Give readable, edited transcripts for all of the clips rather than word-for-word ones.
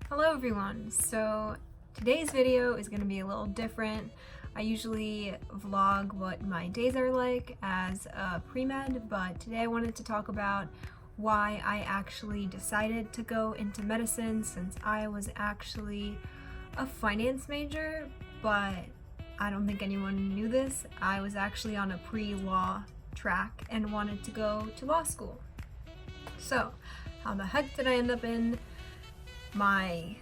Hello everyone! So today's video is going to be a little different. I usually vlog what my days are like as a pre-med, but today I wanted to talk about why I actually decided to go into medicine, since I was actually a finance major, but I don't think anyone knew this. I was actually on a pre-law track and wanted to go to law school. So how the heck did I end up in my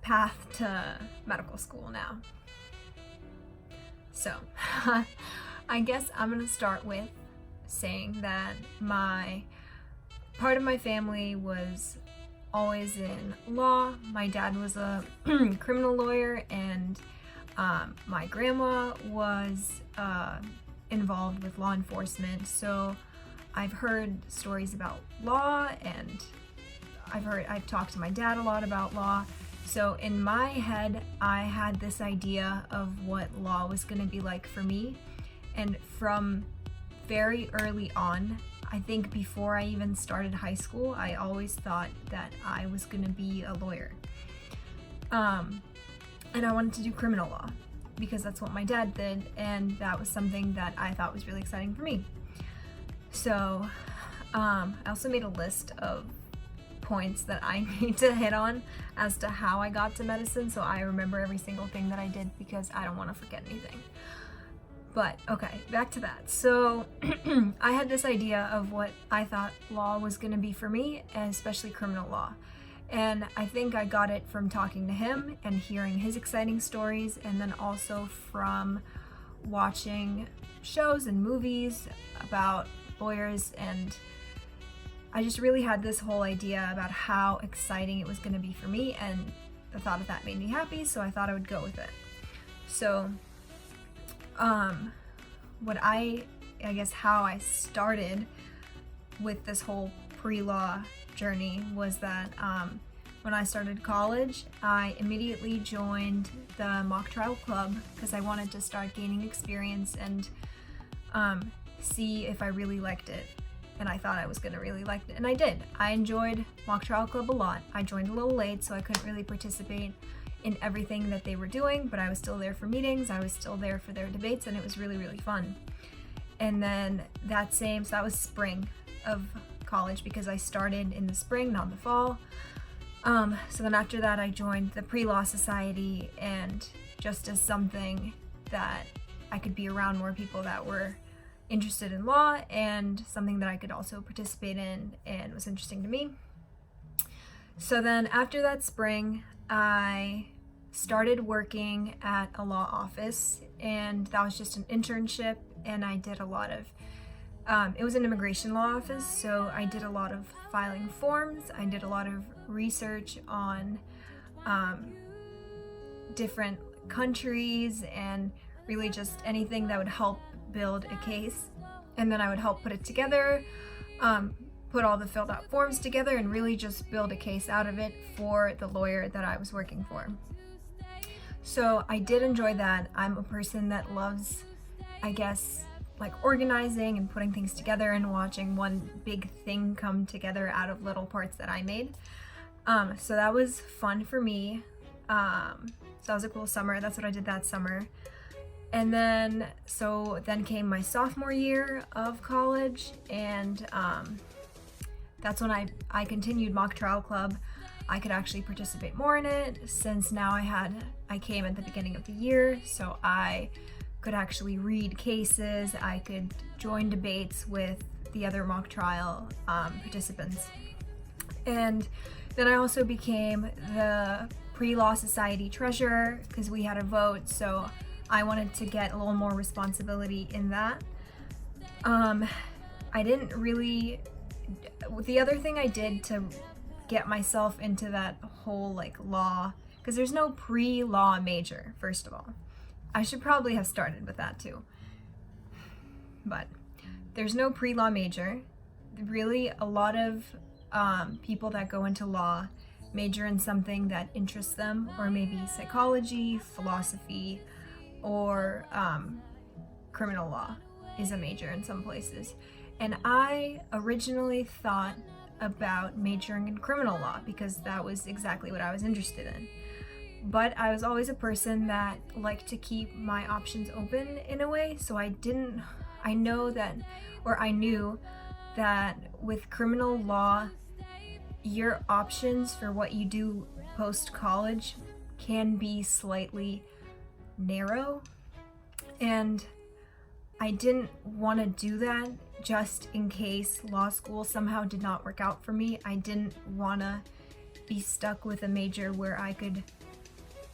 path to medical school now? So I guess I'm gonna start with saying that part of my family was always in law. My dad was a criminal lawyer, and my grandma was involved with law enforcement, so I've heard stories about law, and I've talked to my dad a lot about law. So in my head, I had this idea of what law was going to be like for me. And from very early on, I think before I even started high school, I always thought that I was going to be a lawyer. And I wanted to do criminal law because that's what my dad did, and that was something that I thought was really exciting for me. So I also made a list of points that I need to hit on as to how I got to medicine, so I remember every single thing that I did because I don't want to forget anything. But okay, back to that. So I had this idea of what I thought law was going to be for me, and especially criminal law. And I think I got it from talking to him and hearing his exciting stories, and then also from watching shows and movies about lawyers. And I just really had this whole idea about how exciting it was going to be for me, and the thought of that made me happy, so I thought I would go with it. So how I started with this whole pre-law journey was that when I started college, I immediately joined the mock trial club because I wanted to start gaining experience and see if I really liked it. And I thought I was gonna really like it, and I did. I enjoyed mock trial club a lot. I joined a little late, so I couldn't really participate in everything that they were doing, but I was still there for meetings, I was still there for their debates, and it was really, really fun. And then so that was spring of college, because I started in the spring, not the fall. So then after that, I joined the pre-law society, and just as something that I could be around more people that were interested in law, and something that I could also participate in and was interesting to me. So then after that spring, I started working at a law office, and that was just an internship, and I did a lot of it was an immigration law office, so I did a lot of filing forms. I did a lot of research on different countries, and really just anything that would help build a case. And then I would help put it together, put all the filled out forms together, and really just build a case out of it for the lawyer that I was working for. So I did enjoy that. I'm a person that loves, organizing and putting things together and watching one big thing come together out of little parts that I made. So that was fun for me. So that was a cool summer. That's what I did that summer. And then came my sophomore year of college, and that's when I continued mock trial club. I could actually participate more in it, since now I came at the beginning of the year, so I could actually read cases, I could join debates with the other mock trial participants. And then I also became the pre-law society treasurer, because we had a vote, so I wanted to get a little more responsibility in that. The other thing I did to get myself into that whole law, because there's no pre-law major, first of all. I should probably have started with that too. But there's no pre-law major. Really, a lot of people that go into law major in something that interests them, or maybe psychology, philosophy, or criminal law is a major in some places. And I originally thought about majoring in criminal law because that was exactly what I was interested in. But I was always a person that liked to keep my options open in a way, so I knew that with criminal law, your options for what you do post-college can be slightly narrow, and I didn't want to do that just in case law school somehow did not work out for me. I didn't want to be stuck with a major where I could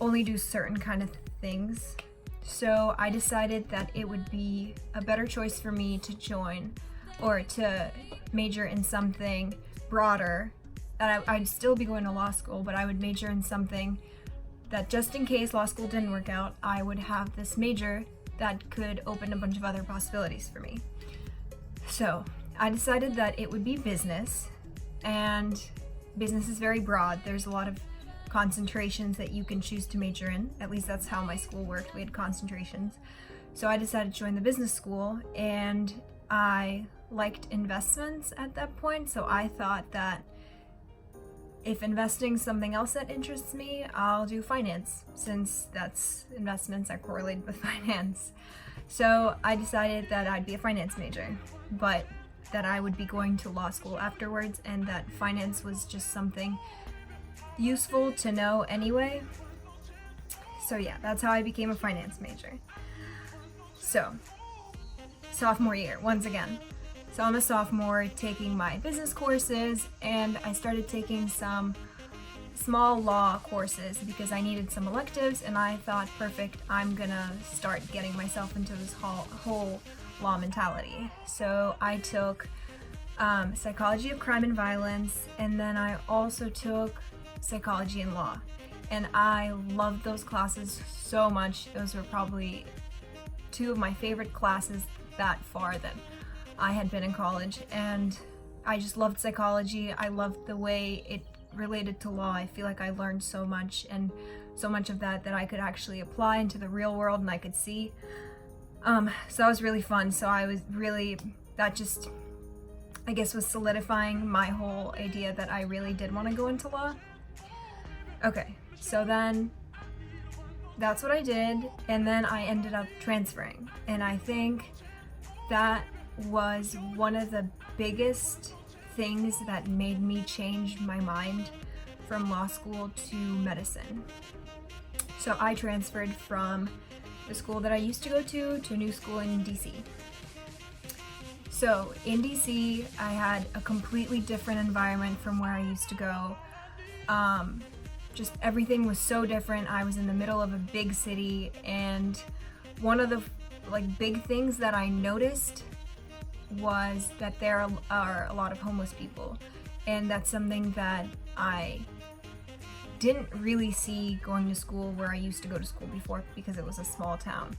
only do certain kind of things. So I decided that it would be a better choice for me to join or to major in something broader, that I'd still be going to law school, but I would major in something that just in case law school didn't work out, I would have this major that could open a bunch of other possibilities for me. So I decided that it would be business, and business is very broad. There's a lot of concentrations that you can choose to major in. At least that's how my school worked. We had concentrations. So I decided to join the business school, and I liked investments at that point. So I thought that if investing is something else that interests me, I'll do finance, since investments are correlated with finance. So I decided that I'd be a finance major, but that I would be going to law school afterwards, and that finance was just something useful to know anyway. So yeah, that's how I became a finance major. So, sophomore year, once again. So I'm a sophomore taking my business courses, and I started taking some small law courses because I needed some electives, and I thought, perfect, I'm gonna start getting myself into this whole law mentality. So I took psychology of crime and violence, and then I also took psychology and law, and I loved those classes so much. Those were probably two of my favorite classes that far that I had been in college, and I just loved psychology. I loved the way it related to law. I feel like I learned so much, and so much of that I could actually apply into the real world and I could see. So that was really fun. So that just, I guess, was solidifying my whole idea that I really did want to go into law. Okay, so then that's what I did, and then I ended up transferring, and I think that was one of the biggest things that made me change my mind from law school to medicine. So I transferred from the school that I used to go to a new school in DC. So in DC, I had a completely different environment from where I used to go. Just everything was so different. I was in the middle of a big city, and one of the big things that I noticed was that there are a lot of homeless people, and that's something that I didn't really see going to school where I used to go to school before, because it was a small town.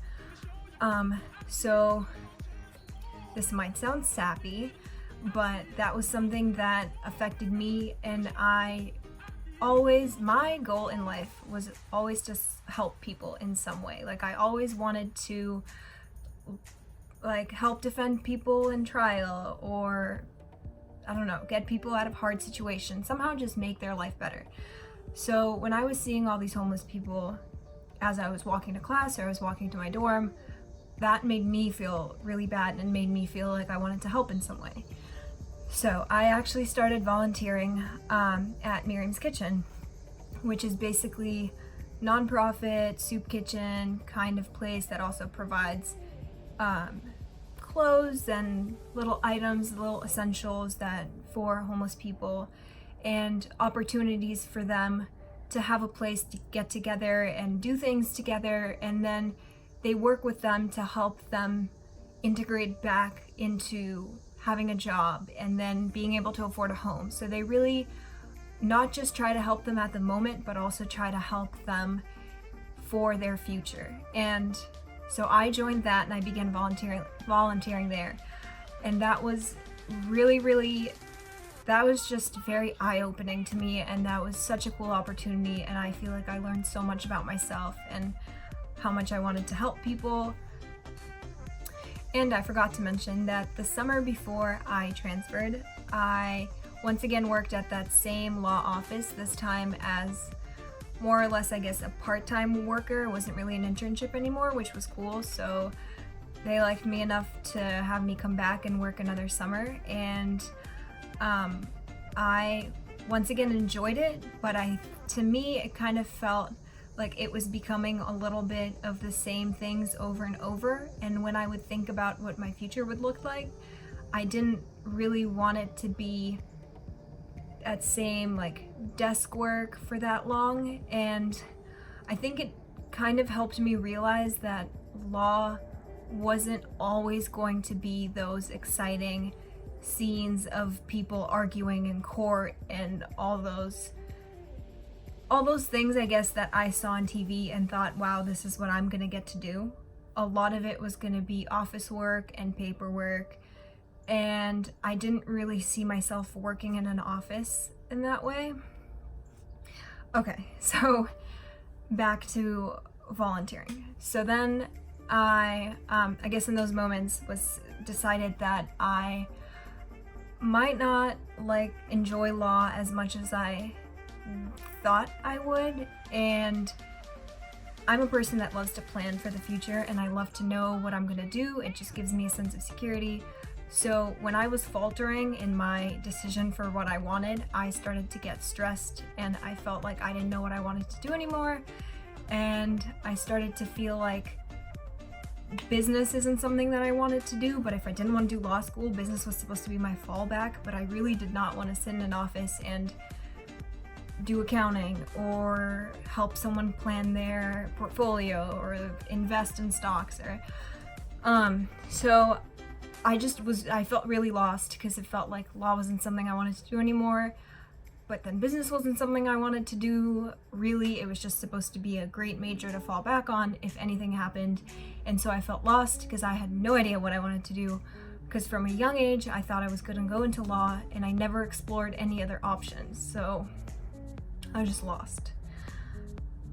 So this might sound sappy, but that was something that affected me, and my goal in life was always to help people in some way. I always wanted to help defend people in trial, or I don't know, get people out of hard situations, somehow just make their life better. So when I was seeing all these homeless people as I was walking to class or I was walking to my dorm, that made me feel really bad and made me feel like I wanted to help in some way. So I actually started volunteering at Miriam's Kitchen, which is basically nonprofit soup kitchen kind of place that also provides clothes and little items, little essentials that for homeless people, and opportunities for them to have a place to get together and do things together, and then they work with them to help them integrate back into having a job and then being able to afford a home. So they really not just try to help them at the moment, but also try to help them for their future. And so I joined that, and I began volunteering there. And that was that was just very eye-opening to me, and that was such a cool opportunity, and I feel like I learned so much about myself and how much I wanted to help people. And I forgot to mention that the summer before I transferred, I once again worked at that same law office, this time as more or less, I guess, a part-time worker. It wasn't really an internship anymore, which was cool. So they liked me enough to have me come back and work another summer. And I once again enjoyed it, but to me, it kind of felt like it was becoming a little bit of the same things over and over. And when I would think about what my future would look like, I didn't really want it to be that same like desk work for that long. And I think it kind of helped me realize that law wasn't always going to be those exciting scenes of people arguing in court and all those things, I guess, that I saw on TV and thought, wow, this is what I'm gonna get to do. A lot of it was gonna be office work and paperwork, and I didn't really see myself working in an office in that way. Okay, so back to volunteering. So then I guess in those moments was decided that I might not like enjoy law as much as I thought I would, and I'm a person that loves to plan for the future, and I love to know what I'm gonna do. It just gives me a sense of security. So when I was faltering in my decision for what I wanted, I started to get stressed, and I felt like I didn't know what I wanted to do anymore, and I started to feel like business isn't something that I wanted to do. But if I didn't want to do law school, business was supposed to be my fallback. But I really did not want to sit in an office and do accounting or help someone plan their portfolio or invest in stocks or so I felt really lost because it felt like law wasn't something I wanted to do anymore, but then business wasn't something I wanted to do. Really, it was just supposed to be a great major to fall back on if anything happened. And so I felt lost because I had no idea what I wanted to do, because from a young age I thought I was going to go into law and I never explored any other options. So I was just lost.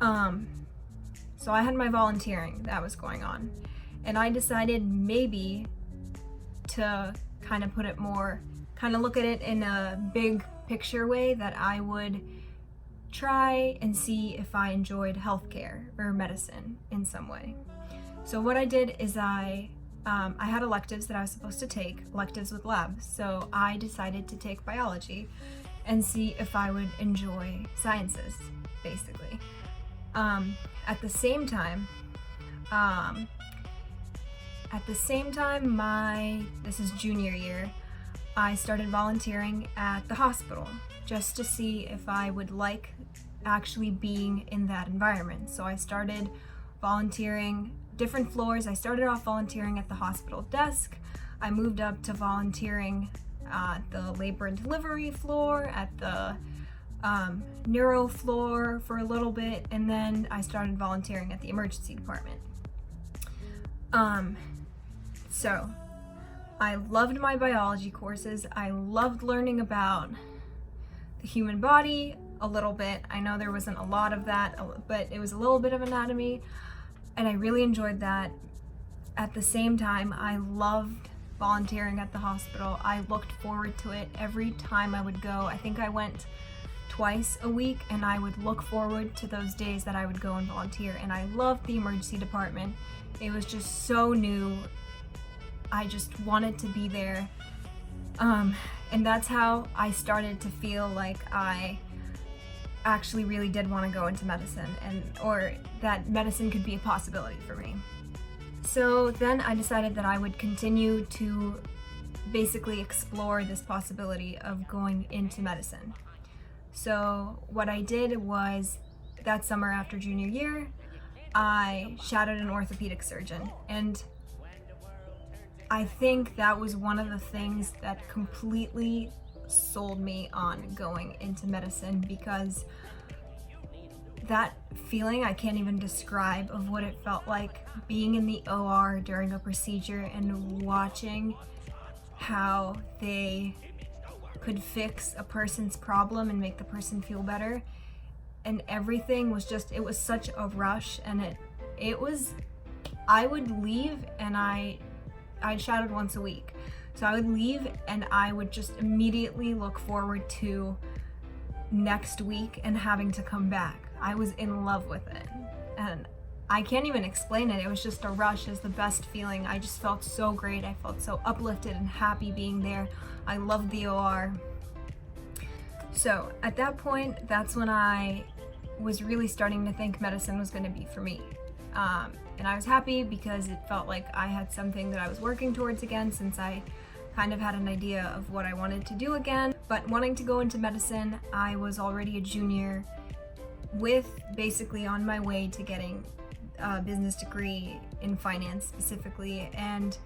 So I had my volunteering that was going on, and I decided maybe to kind of look at it in a big picture way, that I would try and see if I enjoyed healthcare or medicine in some way. So what I did is I had electives that I was supposed to take, electives with labs. So I decided to take biology and see if I would enjoy sciences, basically. At the same time, this is junior year, I started volunteering at the hospital just to see if I would like actually being in that environment. So I started volunteering different floors. I started off volunteering at the hospital desk. I moved up to volunteering at the labor and delivery floor, at the neuro floor for a little bit, and then I started volunteering at the emergency department. So I loved my biology courses. I loved learning about the human body a little bit. I know there wasn't a lot of that, but it was a little bit of anatomy, and I really enjoyed that. At the same time, I loved volunteering at the hospital. I looked forward to it every time I would go. I think I went twice a week, and I would look forward to those days that I would go and volunteer. And I loved the emergency department. It was just so new. I just wanted to be there. And that's how I started to feel like I actually really did want to go into medicine, or that medicine could be a possibility for me. So then I decided that I would continue to basically explore this possibility of going into medicine. So what I did was, that summer after junior year, I shadowed an orthopedic surgeon, and I think that was one of the things that completely sold me on going into medicine, because that feeling I can't even describe, of what it felt like being in the OR during a procedure and watching how they could fix a person's problem and make the person feel better. And everything was just, it was such a rush, and I would leave, and I shadowed once a week. So I would leave and I would just immediately look forward to next week and having to come back. I was in love with it. And I can't even explain it. It was just a rush. It's the best feeling. I just felt so great. I felt so uplifted and happy being there. I loved the OR. So at that point, that's when I was really starting to think medicine was going to be for me. And I was happy because it felt like I had something that I was working towards again, since I kind of had an idea of what I wanted to do again. But wanting to go into medicine, I was already a junior, with basically on my way to getting a business degree in finance specifically, and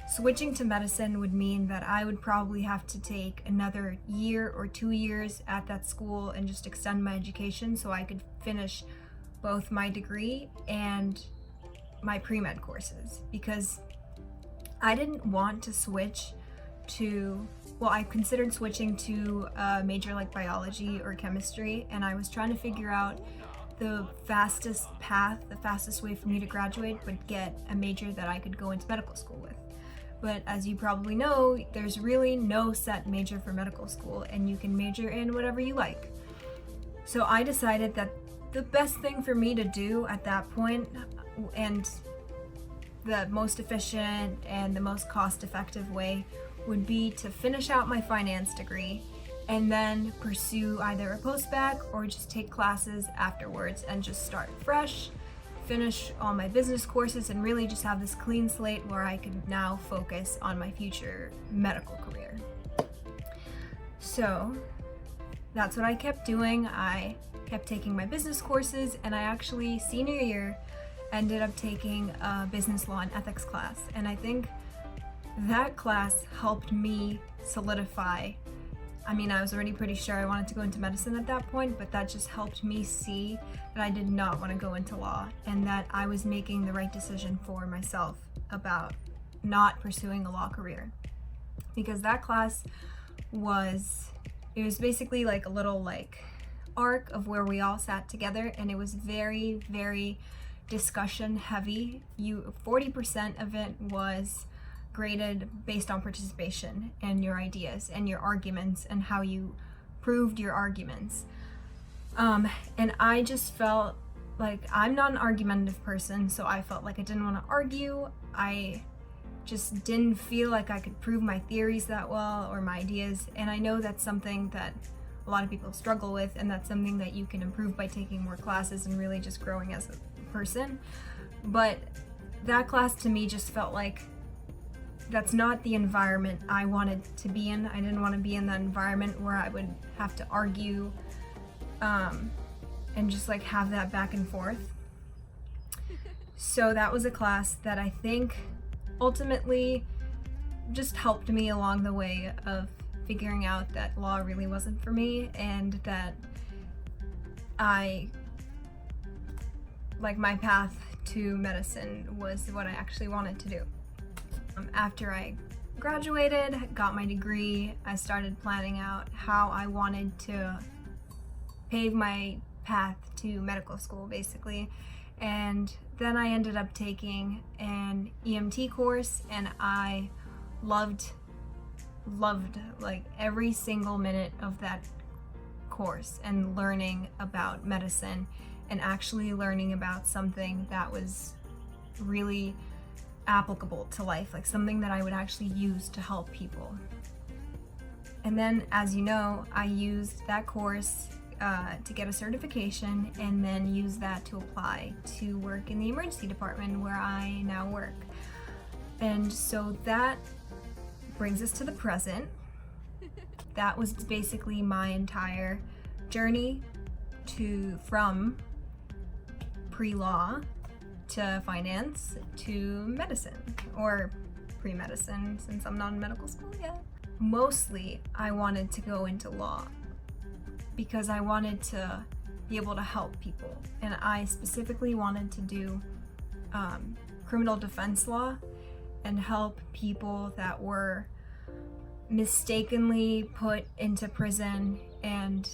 switching to medicine would mean that I would probably have to take another year or 2 years at that school and just extend my education so I could finish both my degree and my pre-med courses, because I didn't want to switch to, well, I considered switching to a major like biology or chemistry, and I was trying to figure out the fastest path, the fastest way for me to graduate but get a major that I could go into medical school with. But as you probably know, there's really no set major for medical school, and you can major in whatever you like. So I decided that the best thing for me to do at that point, and the most efficient and the most cost-effective way, would be to finish out my finance degree and then pursue either a post-bac or just take classes afterwards and just start fresh, finish all my business courses, and really just have this clean slate where I could now focus on my future medical career. So that's what I kept doing. I kept taking my business courses, and I actually, senior year, ended up taking a business law and ethics class. And I think that class helped me solidify. I mean, I was already pretty sure I wanted to go into medicine at that point, but that just helped me see that I did not want to go into law, and that I was making the right decision for myself about not pursuing a law career. Because that class was basically like a little arc of where we all sat together, and it was very, very discussion heavy. 40% of it was graded based on participation and your ideas and your arguments and how you proved your arguments. And I just felt like I'm not an argumentative person, so I felt like I didn't want to argue. I just didn't feel like I could prove my theories that well or my ideas, and I know that's something that a lot of people struggle with, and that's something that you can improve by taking more classes and really just growing as a person. But that class to me just felt like that's not the environment I wanted to be in. I didn't want to be in that environment where I would have to argue and just have that back and forth. So that was a class that I think ultimately just helped me along the way of figuring out that law really wasn't for me, and that my path to medicine was what I actually wanted to do. After I graduated, got my degree, I started planning out how I wanted to pave my path to medical school, basically. And then I ended up taking an EMT course, and I loved every single minute of that course, and learning about medicine and actually learning about something that was really applicable to life, something that I would actually use to help people. And then, as you know, I used that course to get a certification, and then use that to apply to work in the emergency department where I now work. And so that brings us to the present. That was basically my entire journey from pre-law to finance to medicine, or pre-medicine, since I'm not in medical school yet. Mostly, I wanted to go into law because I wanted to be able to help people, and I specifically wanted to do criminal defense law and help people that were mistakenly put into prison and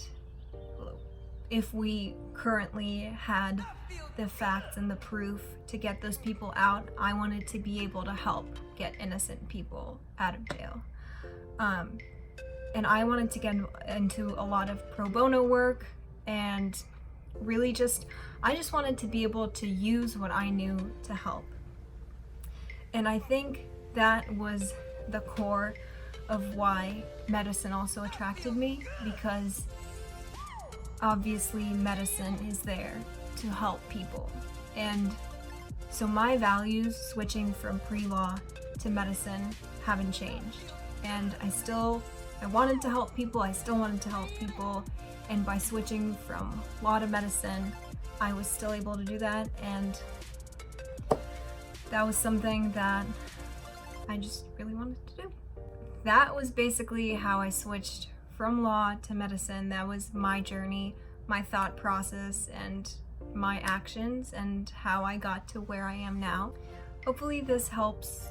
if we currently had the facts and the proof to get those people out, I wanted to be able to help get innocent people out of jail. And I wanted to get into a lot of pro bono work, and really I just wanted to be able to use what I knew to help. And I think that was the core of why medicine also attracted me, because obviously medicine is there to help people. And so my values switching from pre-law to medicine haven't changed. And I wanted to help people, I still wanted to help people, and by switching from law to medicine, I was still able to do that, and that was something that I just really wanted to do. That was basically how I switched from law to medicine. That was my journey, my thought process, and my actions, and how I got to where I am now. Hopefully this helps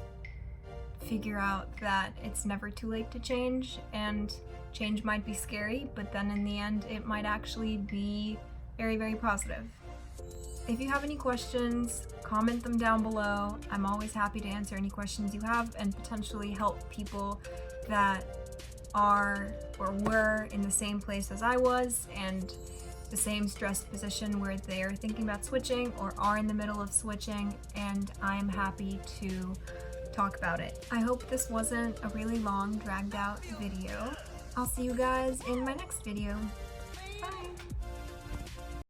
figure out that it's never too late to change, and change might be scary, but then in the end it might actually be very, very positive. If you have any questions, comment them down below. I'm always happy to answer any questions you have and potentially help people that are or were in the same place as I was, and the same stressed position where they're thinking about switching or are in the middle of switching, and I'm happy to talk about it. I hope this wasn't a really long, dragged out video. I'll see you guys in my next video.